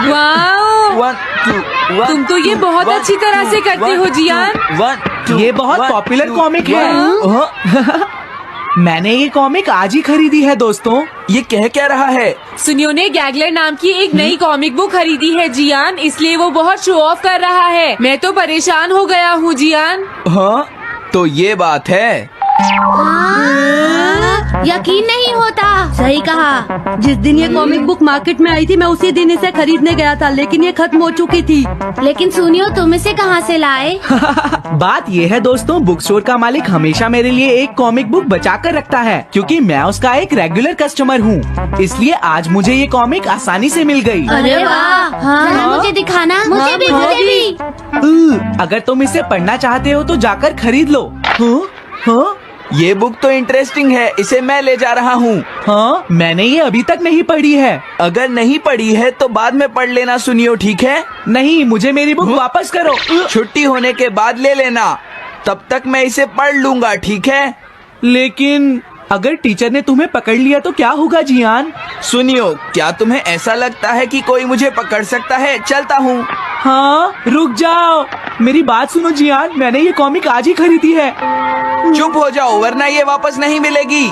वाह, तुम तो ये बहुत अच्छी तरह से करते हो जियान। ये बहुत पॉपुलर कॉमिक है। मैंने ये कॉमिक आज ही खरीदी है दोस्तों। ये कह क्या रहा है? सुनियो ने गैगलर नाम की एक नई कॉमिक बुक खरीदी है जियान, इसलिए वो बहुत शो ऑफ कर रहा है। मैं तो परेशान हो गया हूँ जियान। हाँ, तो ये बात है। यकीन नहीं होता। सही कहा। जिस दिन ये कॉमिक बुक मार्केट में आई थी मैं उसी दिन इसे खरीदने गया था, लेकिन ये खत्म हो चुकी थी। लेकिन सुनियो, तुम इसे कहाँ से लाए? बात ये है दोस्तों, बुक स्टोर का मालिक हमेशा मेरे लिए एक कॉमिक बुक बचा कर रखता है, क्योंकि मैं उसका एक रेगुलर कस्टमर हूँ। इसलिए आज मुझे ये कॉमिक आसानी से मिल गई। अरे वाह, जरा मुझे दिखाना। मुझे भी। अगर तुम इसे पढ़ना चाहते हो तो जाकर खरीद लो। हाँ? ये बुक तो इंटरेस्टिंग है, इसे मैं ले जा रहा हूँ। हाँ, मैंने ये अभी तक नहीं पढ़ी है। अगर नहीं पढ़ी है तो बाद में पढ़ लेना सुनियो, ठीक है? नहीं, मुझे मेरी बुक वापस करो। छुट्टी होने के बाद ले लेना, तब तक मैं इसे पढ़ लूंगा, ठीक है? लेकिन अगर टीचर ने तुम्हें पकड़ लिया तो क्या होगा जियान? सुनियो, क्या तुम्हें ऐसा लगता है कि कोई मुझे पकड़ सकता है? चलता हूँ। हाँ, रुक जाओ, मेरी बात सुनो जियान, मैंने ये कॉमिक आज ही खरीदी है। चुप हो जाओ, वरना ये वापस नहीं मिलेगी।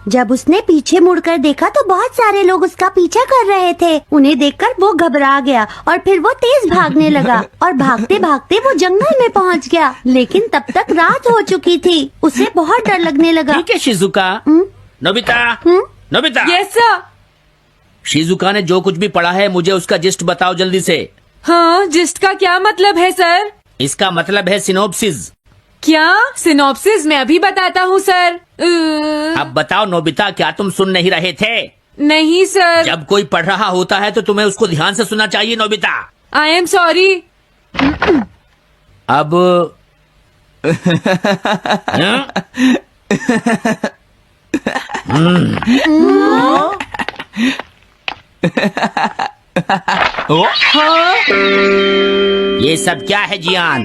जब उसने पीछे मुड़कर देखा तो बहुत सारे लोग उसका पीछा कर रहे थे। उन्हें देखकर वो घबरा गया और फिर वो तेज भागने लगा और भागते भागते वो जंगल में पहुंच गया। लेकिन तब तक रात हो चुकी थी। उसे बहुत डर लगने लगा। ठीक है Shizuka. Nobita, Nobita. Yes sir. Shizuka ने जो कुछ भी पढ़ा है मुझे उसका जिस्ट बताओ जल्दी से। हाँ, जिस्ट का क्या मतलब है सर? इसका मतलब है सिनोप्सिस। क्या? सिनॉप्सिस मैं अभी बताता हूँ सर। अब बताओ नोबिता, क्या तुम सुन नहीं रहे थे? नहीं सर। जब कोई पढ़ रहा होता है तो तुम्हें उसको ध्यान से सुनना चाहिए नोबिता। I am sorry. अब ये सब क्या है जियान?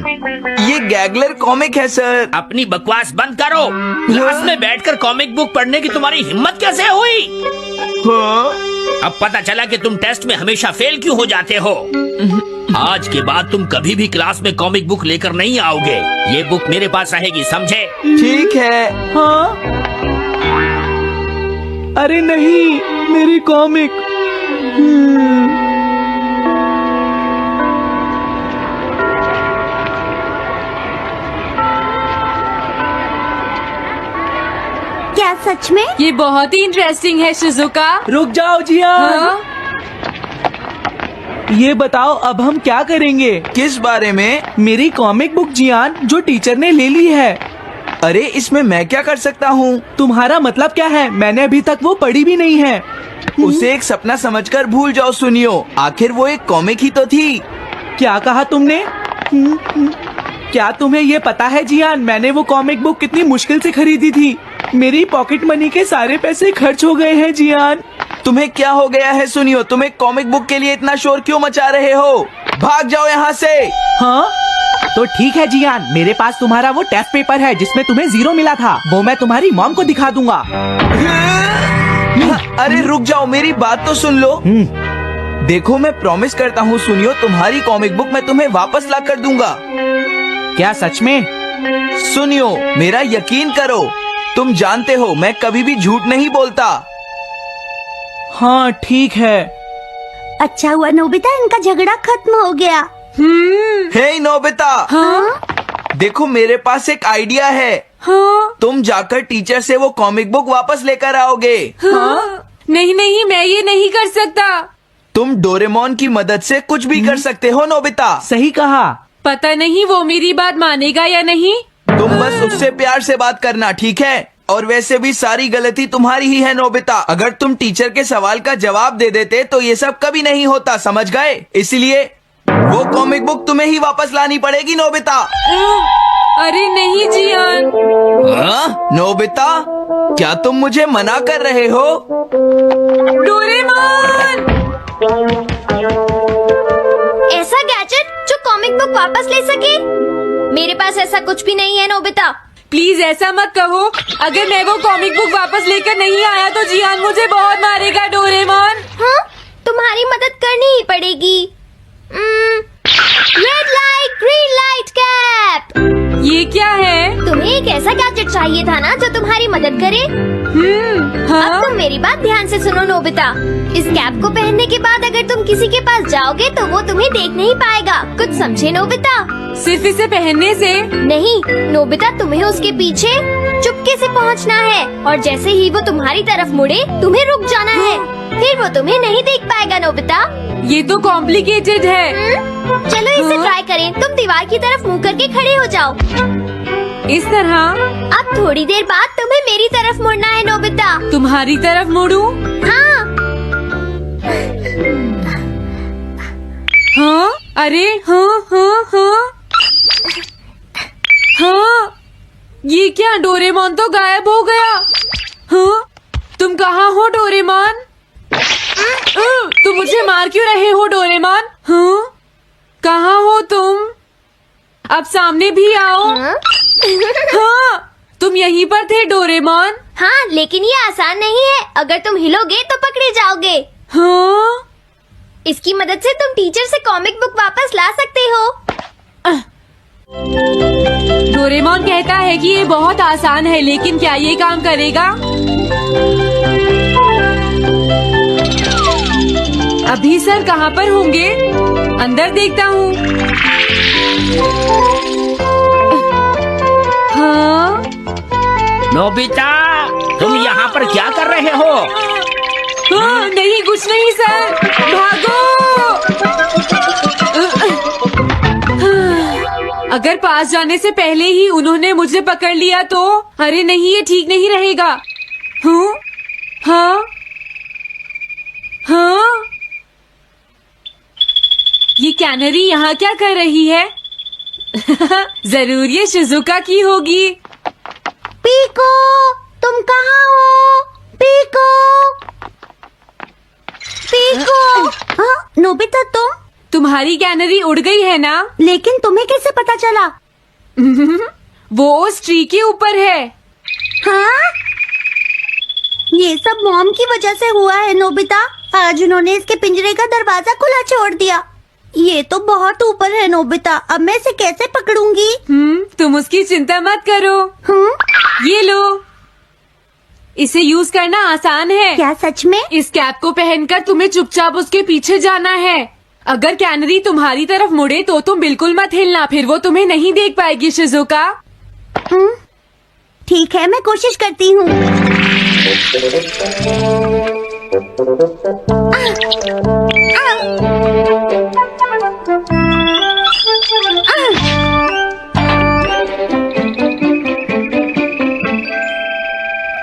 ये गैगलर कॉमिक है सर। अपनी बकवास बंद करो। क्लास में बैठकर कॉमिक बुक पढ़ने की तुम्हारी हिम्मत कैसे हुई? हाँ? अब पता चला कि तुम टेस्ट में हमेशा फेल क्यों हो जाते हो। आज के बाद तुम कभी भी क्लास में कॉमिक बुक लेकर नहीं आओगे। ये बुक मेरे पास रहेगी, समझे? ठीक है। हाँ? अरे नहीं, मेरी कॉमिक। क्या सच में? ये बहुत ही इंटरेस्टिंग है शिजुका। रुक जाओ जियान। हाँ? ये बताओ अब हम क्या करेंगे? किस बारे में? मेरी कॉमिक बुक जियान, जो टीचर ने ले ली है। अरे इसमें मैं क्या कर सकता हूँ? तुम्हारा मतलब क्या है? मैंने अभी तक वो पढ़ी भी नहीं है। उसे एक सपना समझकर भूल जाओ सुनियो, आखिर वो एक कॉमिक ही तो थी। क्या कहा तुमने? क्या तुम्हें ये पता है जियान, मैंने वो कॉमिक बुक कितनी मुश्किल से खरीदी थी। मेरी पॉकेट मनी के सारे पैसे खर्च हो गए हैं जियान। तुम्हें क्या हो गया है सुनियो? तुम एक कॉमिक बुक के लिए इतना शोर क्यों मचा रहे हो? भाग जाओ यहाँ से। हाँ? तो ठीक है जियान, मेरे पास तुम्हारा वो टेस्ट पेपर है जिसमें तुम्हें 0 मिला था। वो मैं तुम्हारी मॉम को दिखा दूंगा। अरे रुक जाओ, मेरी बात तो सुन लो। देखो, मैं प्रॉमिस करता हूँ सुनियो, तुम्हारी कॉमिक बुक मैं तुम्हें वापस ला कर दूंगा। क्या सच में? सुनियो, मेरा यकीन करो। तुम जानते हो मैं कभी भी झूठ नहीं बोलता। हाँ ठीक है। अच्छा हुआ नोबिता, इनका झगड़ा खत्म हो गया। हे नोबिता। हाँ? देखो, मेरे पास एक आइडिया है। हाँ? तुम जाकर टीचर से वो कॉमिक बुक वापस लेकर आओगे। हाँ? नहीं नहीं, मैं ये नहीं कर सकता। तुम डोरेमोन की मदद से कुछ भी कर सकते हो नोबिता। सही कहा। पता नहीं वो मेरी बात मानेगा या नहीं। तुम बस उससे प्यार से बात करना, ठीक है? और वैसे भी सारी गलती तुम्हारी ही है नोबिता। अगर तुम टीचर के सवाल का जवाब दे देते तो ये सब कभी नहीं होता, समझ गए? इसलिए वो कॉमिक बुक तुम्हें ही वापस लानी पड़ेगी नोबिता। अरे नहीं जियान। हाँ? नोबिता, क्या तुम मुझे मना कर रहे हो? डोरेमोन! ऐसा गैजेट जो कॉमिक बुक वापस ले सके? मेरे पास ऐसा कुछ भी नहीं है नोबिता। प्लीज ऐसा मत कहो। अगर मैं वो कॉमिक बुक वापस लेकर नहीं आया तो जियान मुझे बहुत मारेगा डोरेमोन। हाँ, तुम्हारी मदद करनी ही पड़ेगी। Red light green light cap. ये क्या है? तुम्हें एक ऐसा गैजेट चाहिए था ना जो तुम्हारी मदद करे। हाँ? अब तुम मेरी बात ध्यान से सुनो नोबिता। इस कैप को पहनने के बाद अगर तुम किसी के पास जाओगे तो वो तुम्हें देख नहीं पाएगा। कुछ समझे नोबिता? सिर्फ इसे पहनने से? नहीं नोबिता, तुम्हें उसके पीछे चुपके से पहुंचना है और जैसे ही वो तुम्हारी तरफ मुड़े तुम्हें रुक जाना है। फिर वो तुम्हें नहीं देख पाएगा नोबिता। ये तो कॉम्प्लिकेटेड है। चलो इसे ट्राई करें। तुम दीवार की तरफ मुंह करके खड़े हो जाओ। इस तरह? अब थोड़ी देर बाद तुम्हें मेरी तरफ मुड़ना है नोबिता। तुम्हारी तरफ मुड़ूं? हाँ। हाँ? अरे हाँ हाँ हाँ हाँ, ये क्या? डोरेमोन तो गायब हो गया। हाँ? तुम कहाँ हो डोरेमोन? तुम मुझे मार क्यों रहे हो डोरेमोन? हाँ? कहाँ हो तुम? अब सामने भी आओ। हाँ, तुम यहीं पर थे डोरेमोन। हाँ, लेकिन ये आसान नहीं है। अगर तुम हिलोगे तो पकड़े जाओगे। हाँ? इसकी मदद से तुम टीचर से कॉमिक बुक वापस ला सकते हो। डोरेमोन कहता है कि ये बहुत आसान है, लेकिन क्या ये काम करेगा? अभी सर कहाँ पर होंगे? अंदर देखता हूँ। हाँ? नोबिता, तुम यहाँ पर क्या कर रहे हो? हाँ, नहीं कुछ नहीं सर, भागो। अगर पास जाने से पहले ही उन्होंने मुझे पकड़ लिया तो? अरे नहीं, ये ठीक नहीं रहेगा। हाँ? हाँ? हाँ? ये कैनरी यहाँ क्या कर रही है? जरूर ये शिजुका की होगी। पीको, तुम कहाँ हो? Piko, Piko. हाँ, नोबिता तुम्हारी कैनरी उड़ गई है ना? लेकिन तुम्हें कैसे पता चला? वो उस ट्री के ऊपर है। हाँ? ये सब मॉम की वजह से हुआ है नोबिता। आज उन्होंने इसके पिंजरे का दरवाजा खुला छोड़ दिया। ये तो बहुत ऊपर है नोबिता। अब मैं इसे कैसे पकड़ूंगी? तुम उसकी चिंता मत करो। ये लो, इसे यूज करना आसान है। क्या सच में? इस कैप को पहनकर तुम्हें चुपचाप उसके पीछे जाना है। अगर कैनरी तुम्हारी तरफ मुड़े तो तुम बिल्कुल मत हिलना, फिर वो तुम्हें नहीं देख पाएगी शिजुका। ठीक है, मैं कोशिश करती हूँ।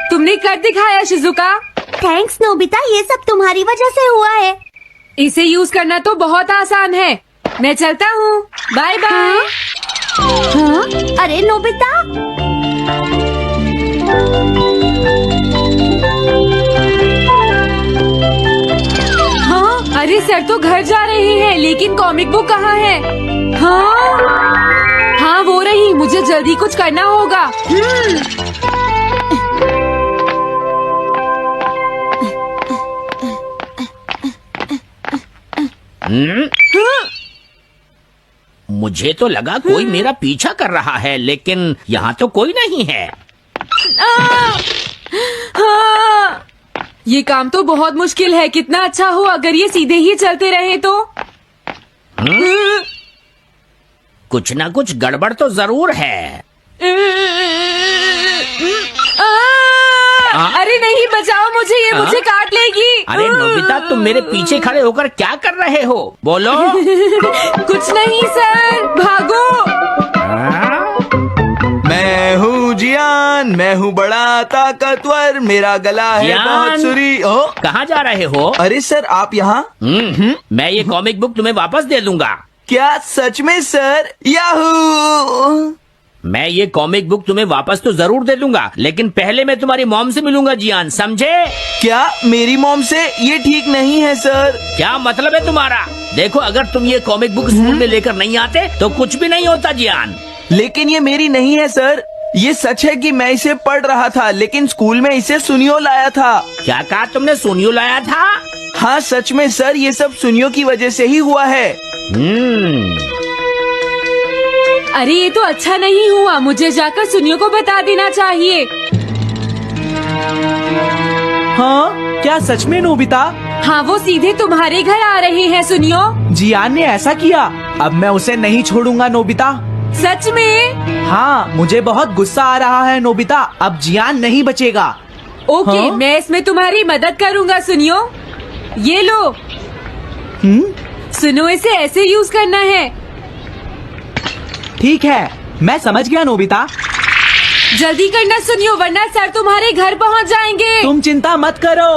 तुमने कर दिखाया शिजुका। थैंक्स नोबिता, ये सब तुम्हारी वजह से हुआ है। इसे यूज करना तो बहुत आसान है। मैं चलता हूँ, बाय बाय। हाँ? अरे नोबिता, हाँ? अरे सर तो घर जा रहे हैं, लेकिन कॉमिक बुक कहाँ है? हाँ? हाँ वो रही, मुझे जल्दी कुछ करना होगा। मुझे तो लगा कोई मेरा पीछा कर रहा है, लेकिन यहाँ तो कोई नहीं है। हाँ, ये काम तो बहुत मुश्किल है। कितना अच्छा हो अगर ये सीधे ही चलते रहे तो। कुछ ना कुछ गड़बड़ तो जरूर है। अरे नहीं, बचाओ मुझे, ये मुझे काट लेगी। अरे नोबिता, तुम मेरे पीछे खड़े होकर क्या कर रहे हो? बोलो। कुछ नहीं सर, भागो। मैं हूँ जियान, मैं हूँ बड़ा ताकतवर, मेरा गला है जियान? बहुत सुरी। ओ, कहाँ जा रहे हो? अरे सर आप यहाँ? मैं ये कॉमिक बुक तुम्हें वापस दे दूंगा। क्या सच में सर? याहू! मैं ये कॉमिक बुक तुम्हें वापस तो जरूर दे दूंगा, लेकिन पहले मैं तुम्हारी मॉम से मिलूंगा जियान, समझे? क्या मेरी मॉम से? ये ठीक नहीं है सर। क्या मतलब है तुम्हारा? देखो, अगर तुम ये कॉमिक बुक स्कूल में लेकर नहीं आते तो कुछ भी नहीं होता जियान। लेकिन ये मेरी नहीं है सर। ये सच है कि मैं इसे पढ़ रहा था, लेकिन स्कूल में इसे सुनियो लाया था। क्या कहा तुमने? सोनियो लाया था? हाँ सच में सर, ये सब सुनियो की वजह से ही हुआ है। अरे ये तो अच्छा नहीं हुआ, मुझे जाकर सुनियो को बता देना चाहिए। हाँ, क्या सच में नोबिता? हाँ, वो सीधे तुम्हारे घर आ रहे हैं सुनियो। जियान ने ऐसा किया? अब मैं उसे नहीं छोड़ूंगा नोबिता। सच में? हाँ, मुझे बहुत गुस्सा आ रहा है नोबिता, अब जियान नहीं बचेगा। ओके, हाँ? मैं इसमें तुम्हारी मदद करूँगा सुनियो। ये लो। सुनो, इसे ऐसे यूज करना है। ठीक है, मैं समझ गया नोबिता। जल्दी करना सुनियो, वरना सर तुम्हारे घर पहुँच जाएंगे। तुम चिंता मत करो।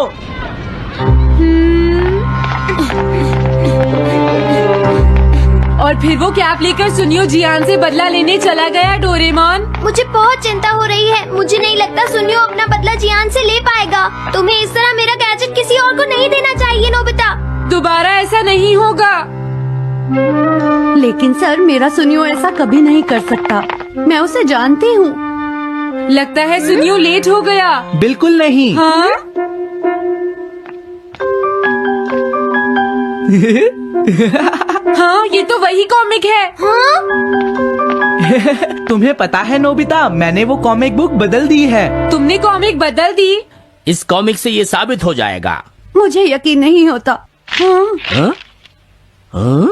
और फिर वो कैप लेकर सुनियो जियान से बदला लेने चला गया। डोरेमोन, मुझे बहुत चिंता हो रही है। मुझे नहीं लगता सुनियो अपना बदला जियान से ले पाएगा। तुम्हें इस तरह मेरा गैजेट किसी और को नहीं देना चाहिए नोबिता। दोबारा ऐसा नहीं होगा। लेकिन सर, मेरा सुनियो ऐसा कभी नहीं कर सकता। मैं उसे जानती हूँ। लगता है सुनियो लेट हो गया। बिल्कुल नहीं। हाँ? हाँ, ये तो वही कॉमिक है। हाँ? तुम्हें पता है नोबिता, मैंने वो कॉमिक बुक बदल दी है। तुमने कॉमिक बदल दी? इस कॉमिक से ये साबित हो जाएगा। मुझे यकीन नहीं होता। हाँ? हाँ? हाँ?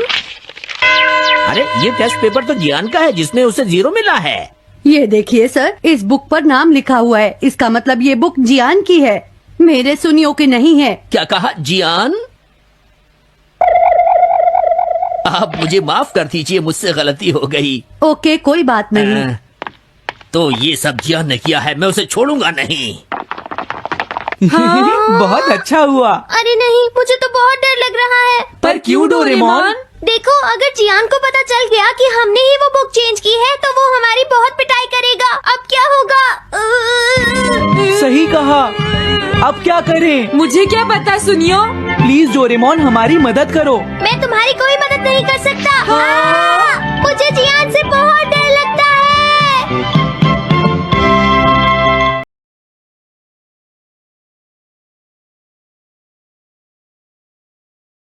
अरे ये टेस्ट पेपर तो जियान का है, जिसमें उसे 0 मिला है। ये देखिए सर, इस बुक पर नाम लिखा हुआ है। इसका मतलब ये बुक जियान की है, मेरे सुनियो की नहीं है। क्या कहा? जियान? आप मुझे माफ कर दीजिए, मुझसे गलती हो गई। ओके, कोई बात नहीं। तो ये सब जियान ने किया है, मैं उसे छोड़ूंगा नहीं। बहुत अच्छा हुआ। अरे नहीं, मुझे तो बहुत डर लग रहा है। पर क्यों डोरेमोन? देखो, अगर जियान को पता चल गया कि हमने ही वो बुक चेंज की है, तो वो हमारी बहुत पिटाई करेगा। अब क्या होगा? सही कहा। अब क्या करें? मुझे क्या पता सुनियो। प्लीज डोरेमोन, हमारी मदद करो। मैं तुम्हारी कोई मदद नहीं कर सकता। मुझे जियान से बहुत